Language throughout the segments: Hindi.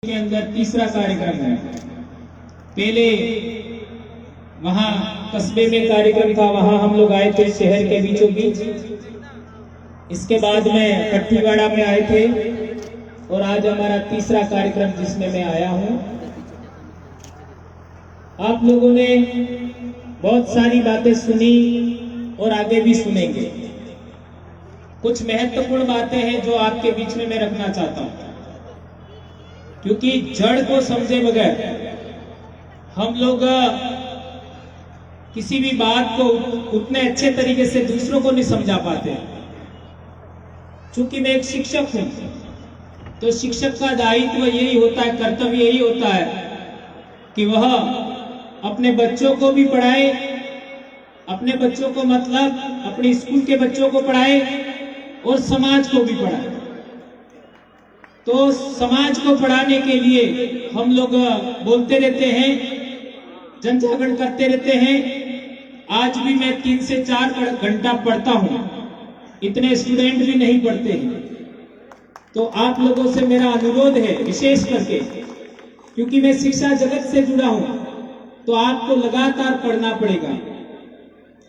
के अंदर तीसरा कार्यक्रम है। पहले वहां कस्बे में कार्यक्रम था, वहां हम लोग आए थे शहर के बीचों बीच। इसके बाद में कट्टीवाड़ा में आए थे और आज हमारा तीसरा कार्यक्रम जिसमें मैं आया हूं। आप लोगों ने बहुत सारी बातें सुनी और आगे भी सुनेंगे। कुछ महत्वपूर्ण बातें हैं जो आपके बीच में मैं रखना चाहता हूं, क्योंकि जड़ को समझे बगैर हम लोग किसी भी बात को उतने अच्छे तरीके से दूसरों को नहीं समझा पाते। चूंकि मैं एक शिक्षक हूं, तो शिक्षक का दायित्व यही होता है, कर्तव्य यही होता है कि वह अपने बच्चों को भी पढ़ाए, अपने बच्चों को मतलब अपने स्कूल के बच्चों को पढ़ाए और समाज को भी पढ़ाए। तो समाज को पढ़ाने के लिए हम लोग बोलते रहते हैं, जन जागरण करते रहते हैं। आज भी मैं 3 से 4 घंटा पढ़ता हूं, इतने स्टूडेंट भी नहीं पढ़ते हैं। तो आप लोगों से मेरा अनुरोध है, विशेष करके क्योंकि मैं शिक्षा जगत से जुड़ा हूं, तो आपको लगातार पढ़ना पड़ेगा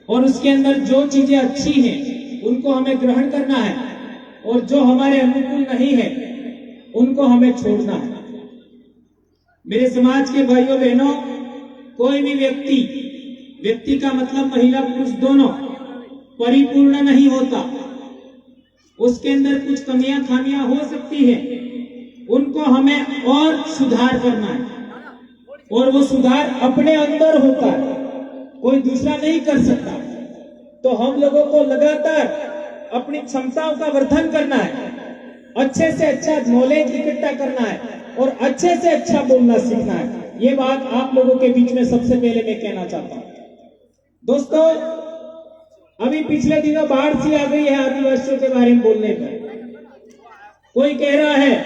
और उसके अंदर जो चीजें अच्छी हैं उनको हमें ग्रहण करना है और जो हमारे अनुकूल नहीं है उनको हमें छोड़ना है। मेरे समाज के भाइयों बहनों, कोई भी व्यक्ति का मतलब महिला पुरुष दोनों परिपूर्ण नहीं होता। उसके अंदर कुछ कमियां खामियां हो सकती है, उनको हमें और सुधार करना है और वो सुधार अपने अंदर होता है, कोई दूसरा नहीं कर सकता। तो हम लोगों को लगातार अपनी क्षमताओं का वर्धन करना है, अच्छे से अच्छा नॉलेज इकट्ठा करना है और अच्छे से अच्छा बोलना सीखना है। ये बात आप लोगों के बीच में सबसे पहले मैं कहना चाहता हूं। दोस्तों, अभी पिछले दिनों बाढ़ सी आ गई है आदिवासियों के बारे में बोलने पर। कोई कह रहा है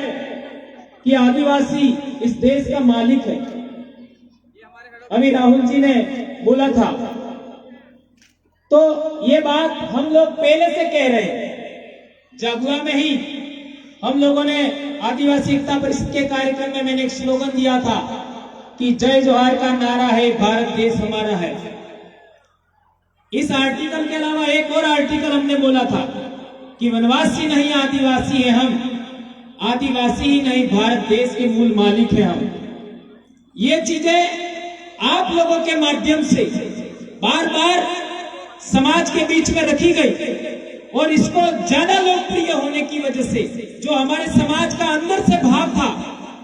कि आदिवासी इस देश का मालिक है। अभी राहुल जी ने बोला था, तो ये बात हम लोग पहले से कह रहे हैं। जागुआ में ही हम लोगों ने आदिवासी एकता परिषद के कार्यक्रम में मैंने एक स्लोगन दिया था कि जय जोहार का नारा है, भारत देश हमारा है। इस आर्टिकल के अलावा एक और आर्टिकल हमने बोला था कि वनवासी नहीं आदिवासी है हम, आदिवासी ही नहीं भारत देश के मूल मालिक है हम। ये चीजें आप लोगों के माध्यम से बार बार समाज के बीच में रखी गई और इसको ज्यादा लोकप्रिय होने की वजह से जो हमारे समाज का अंदर से भाव था,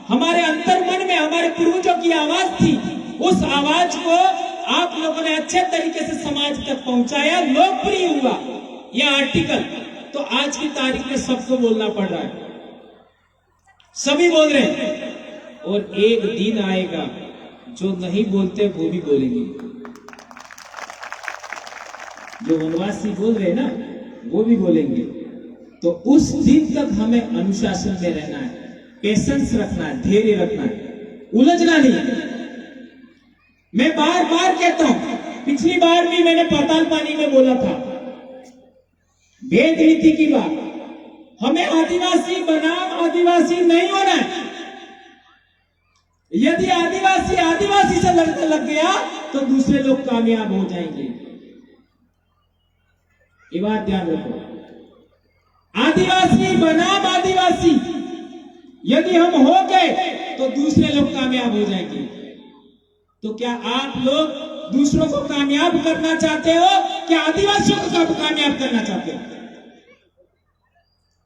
हमारे अंतर मन में हमारे पूर्वजों की आवाज थी, उस आवाज को आप लोगों ने अच्छे तरीके से समाज तक पहुंचाया, लोकप्रिय हुआ यह आर्टिकल। तो आज की तारीख में सबको बोलना पड़ रहा है, सभी बोल रहे हैं और एक दिन आएगा जो नहीं बोलते वो भी बोलेंगे। जो वनवासी बोल रहे हैं ना, वो भी बोलेंगे। तो उस दिन तक हमें अनुशासन में रहना है, पेशेंस रखना है, धैर्य रखना है, उलझना नहीं। मैं बार बार कहता हूं, पिछली बार भी मैंने पाताल पानी में बोला था, भेद नीति की बात। हमें आदिवासी बनाम आदिवासी नहीं होना है। यदि आदिवासी आदिवासी से लड़ने लग गया तो दूसरे लोग कामयाब हो जाएंगे। ये बात ध्यान रखो। आदिवासी बनाम आदिवासी यदि हम हो गए तो दूसरे लोग कामयाब हो जाएंगे। तो क्या आप लोग दूसरों को कामयाब करना चाहते हो कि आदिवासियों को कामयाब करना चाहते हो?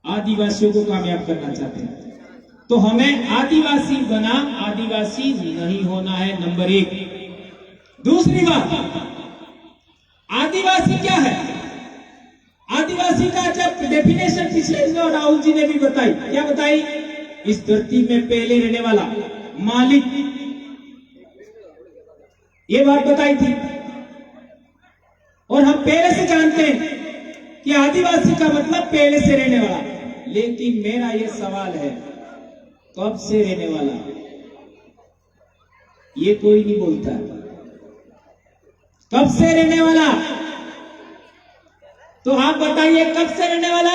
आदिवासियों को कामयाब करना चाहते हैं। तो हमें आदिवासी बनाम आदिवासी नहीं होना है, नंबर 1। दूसरी बात, आदिवासी क्या है? आदिवासी का जब डेफिनेशन पिछले दिनों राहुल जी ने भी बताई, क्या बताई? इस धरती में पहले रहने वाला मालिक, ये बात बताई थी। और हम पहले से जानते हैं कि आदिवासी का मतलब पहले से रहने वाला। लेकिन मेरा ये सवाल है, कब से रहने वाला? ये कोई नहीं बोलता। कब से रहने वाला? तो आप बताइए, कब से रहने वाला?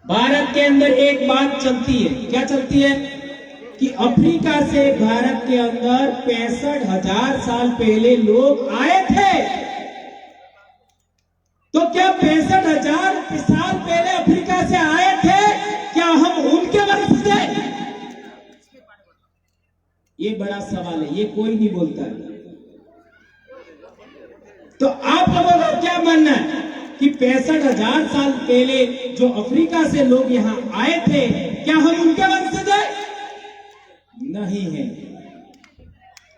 भारत के अंदर एक बात चलती है, क्या चलती है कि अफ्रीका से भारत के अंदर 65,000 साल पहले लोग आए थे। तो क्या 65,000 साल पहले अफ्रीका से आए थे, क्या हम उनके वंश थे? ये बड़ा सवाल है, ये कोई नहीं बोलता है। तो आप लोगों का क्या मानना है कि 65,000 साल पहले जो अफ्रीका से लोग यहां आए थे, क्या हम उनके वंशज हैं? नहीं है,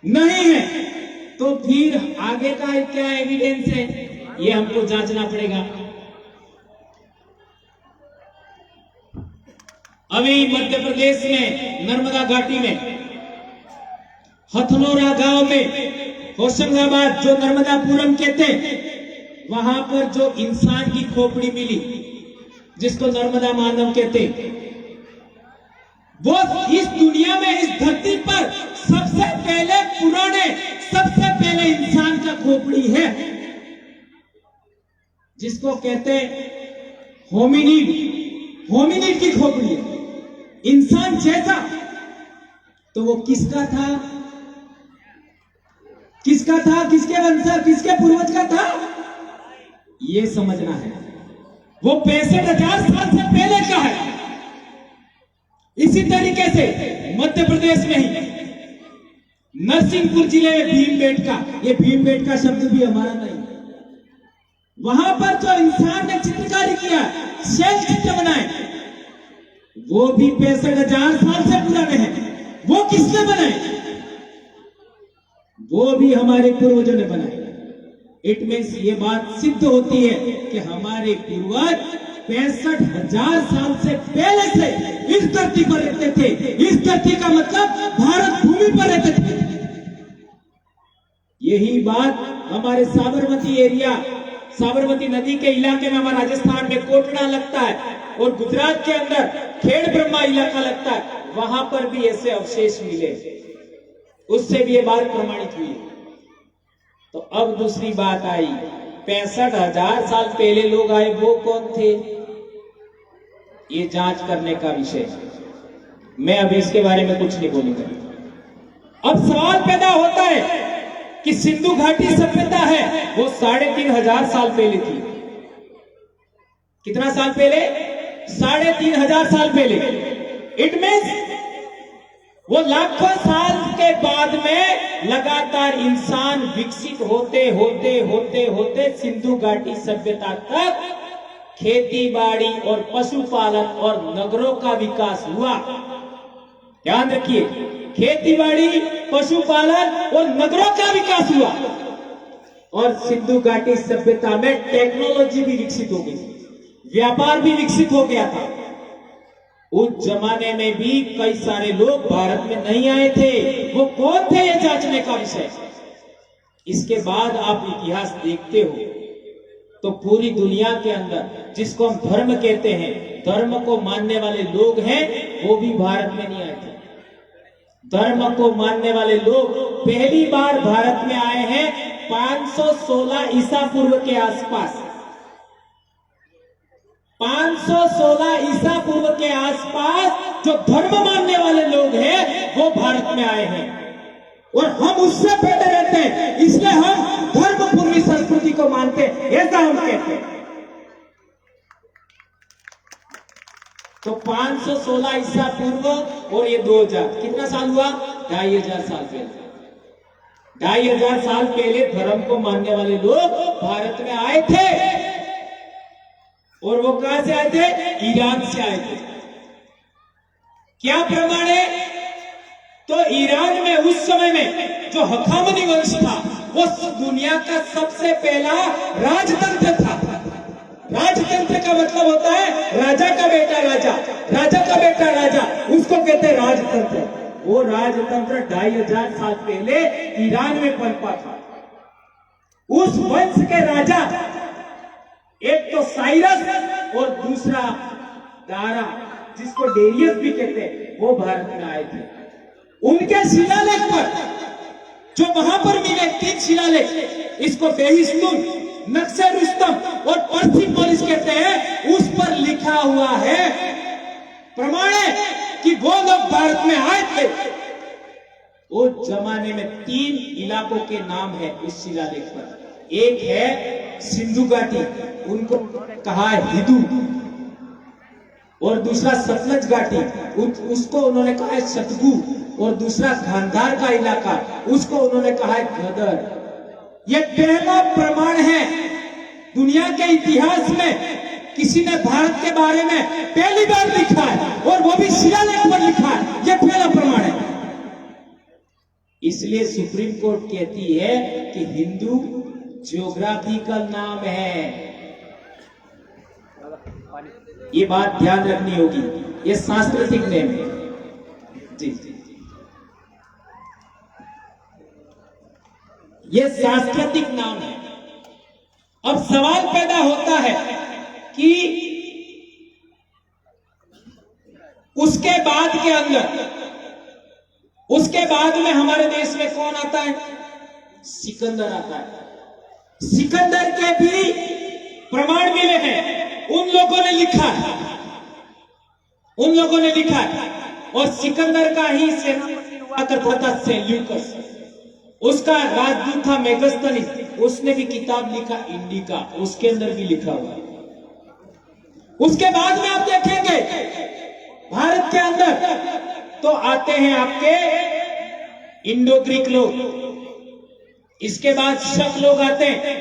नहीं है। तो फिर आगे का क्या एविडेंस है, ये हमको जांचना पड़ेगा। अभी मध्य प्रदेश में नर्मदा घाटी में हथनोरा गांव में होशंगाबाद जो नर्मदापुरम कहते हैं, वहां पर जो इंसान की खोपड़ी मिली जिसको नर्मदा मानव कहते हैं, वो इस दुनिया में इस धरती पर सबसे पहले पुराने सबसे पहले इंसान का खोपड़ी है, जिसको कहते हैं होमिनिड। होमिनिड की खोपड़ी है, इंसान जैसा। तो वो किसका था, किसका था, किसके वंशज, किसके पूर्वज का था, ये समझना है। वो 65,000 साल से पहले का है। इसी तरीके से मध्य प्रदेश में ही नरसिंहपुर जिले में भीमबेटका, ये भीमबेटका शब्द भी हमारा नहीं, वहां पर जो इंसान ने चित्रकारी किया, शैल चित्र बनाए, वो भी 65,000 साल से पुराने हैं। वो किसने बनाए? वो भी हमारे पूर्वजों ने बनाए। इट मीन्स ये बात सिद्ध होती है कि हमारे पूर्वज 65,000 साल से पहले से इस धरती पर रहते थे। इस धरती का मतलब भारत भूमि पर रहते थे। यही बात हमारे साबरमती एरिया, साबरमती नदी के इलाके में, हमारा राजस्थान में कोटड़ा लगता है और गुजरात के अंदर खेड़ ब्रह्मा इलाका लगता है, वहां पर भी ऐसे अवशेष मिले, उससे भी ये बात प्रमाणित हुई। तो अब दूसरी बात आई, 65,000 साल पहले लोग आए, वो कौन थे? ये जांच करने का विषय। मैं अभी इसके बारे में कुछ नहीं बोलूंगा। अब सवाल पैदा होता है कि सिंधु घाटी सभ्यता है, वो 3,500 साल पहले थी। कितना साल पहले? 3,500 साल पहले। इट मीन्स वो लाखों साल के बाद में लगातार इंसान विकसित होते होते होते होते सिंधु घाटी सभ्यता तक खेती बाड़ी और पशुपालन और नगरों का विकास हुआ। ध्यान रखिए, खेती बाड़ी, पशुपालन और नगरों का विकास हुआ। और सिंधु घाटी सभ्यता में टेक्नोलॉजी भी विकसित हो गई, व्यापार भी विकसित हो गया था। उस जमाने में भी कई सारे लोग भारत में नहीं आए थे। वो कौन थे, ये जांचने का विषय। इसके बाद आप इतिहास देखते हो तो पूरी दुनिया के अंदर जिसको हम धर्म कहते हैं, धर्म को मानने वाले लोग हैं, वो भी भारत में नहीं आए थे। धर्म को मानने वाले लोग पहली बार भारत में आए हैं 516 ईसा पूर्व के आसपास। 516 ईसा पूर्व के आसपास जो धर्म मानने वाले लोग हैं वो भारत में आए हैं, और हम उससे पहले रहते हैं, इसलिए हम धर्म पूर्वी संस्कृति को मानते हैं, ऐसा हम कहते हैं। तो 516 ईसा पूर्व और ये 2000, कितना साल हुआ? 2,500 साल पहले। 2,500 साल पहले धर्म को मानने वाले लोग भारत में आए थे। और वो कहां से आए थे? ईरान से आए थे। क्या प्रमाण है? तो ईरान में उस समय में जो हखामनी वंश था, वो दुनिया का सबसे पहला राजतंत्र था। राजतंत्र का मतलब होता है राजा का बेटा राजा, राजा का बेटा राजा, उसको कहते हैं राजतंत्र। वो राजतंत्र 2,500 साल पहले ईरान में पनपा था। उस वंश के राजा, एक तो साइरस और दूसरा दारा, जिसको डेरियस भी कहते हैं, वो भारत में आए थे। उनके शिलालेख पर जो वहां पर मिले 3 शिलालेख, इसको बेहिस्तून, नक्शे रुस्तम और पर्सिपोलिस कहते हैं, उस पर लिखा हुआ है प्रमाण है कि वो लोग भारत में आए थे। उस जमाने में 3 इलाकों के नाम है उस शिलालेख पर। एक है सिंधु घाटी, उनको कहा है हिदू, और दूसरा सतलज घाटी, उसको उन्होंने कहा है शतगु, और दूसरा गांधार का इलाका, उसको उन्होंने कहा है गदर। यह पहला प्रमाण है दुनिया के इतिहास में किसी ने भारत के बारे में पहली बार लिखा है, और वो भी शिलालेख पर लिखा है। यह पहला प्रमाण है। इसलिए सुप्रीम कोर्ट कहती है कि हिंदू ज्योग्राफिकल नाम है। ये बात ध्यान रखनी होगी, ये सांस्कृतिक नेम है जी। ये सांस्कृतिक नाम है। अब सवाल पैदा होता है कि उसके बाद के अंदर, उसके बाद में हमारे देश में कौन आता है? सिकंदर आता है। सिकंदर के भी प्रमाण मिले हैं, उन लोगों ने लिखा है, उन लोगों ने लिखा है। और सिकंदर का ही सेनापति हुआ करता था सेल्यूकस, उसका राजदूत था मेगस्थनीस, उसने भी किताब लिखा इंडिका, उसके अंदर भी लिखा हुआ। उसके बाद में आप देखेंगे भारत के अंदर तो आते हैं आपके इंडो ग्रीक लोग, इसके बाद शक लोग आते हैं,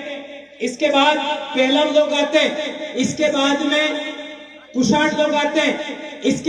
इसके बाद पेलम लोग आते हैं, इसके बाद में कुषाण लोग आते हैं, इसके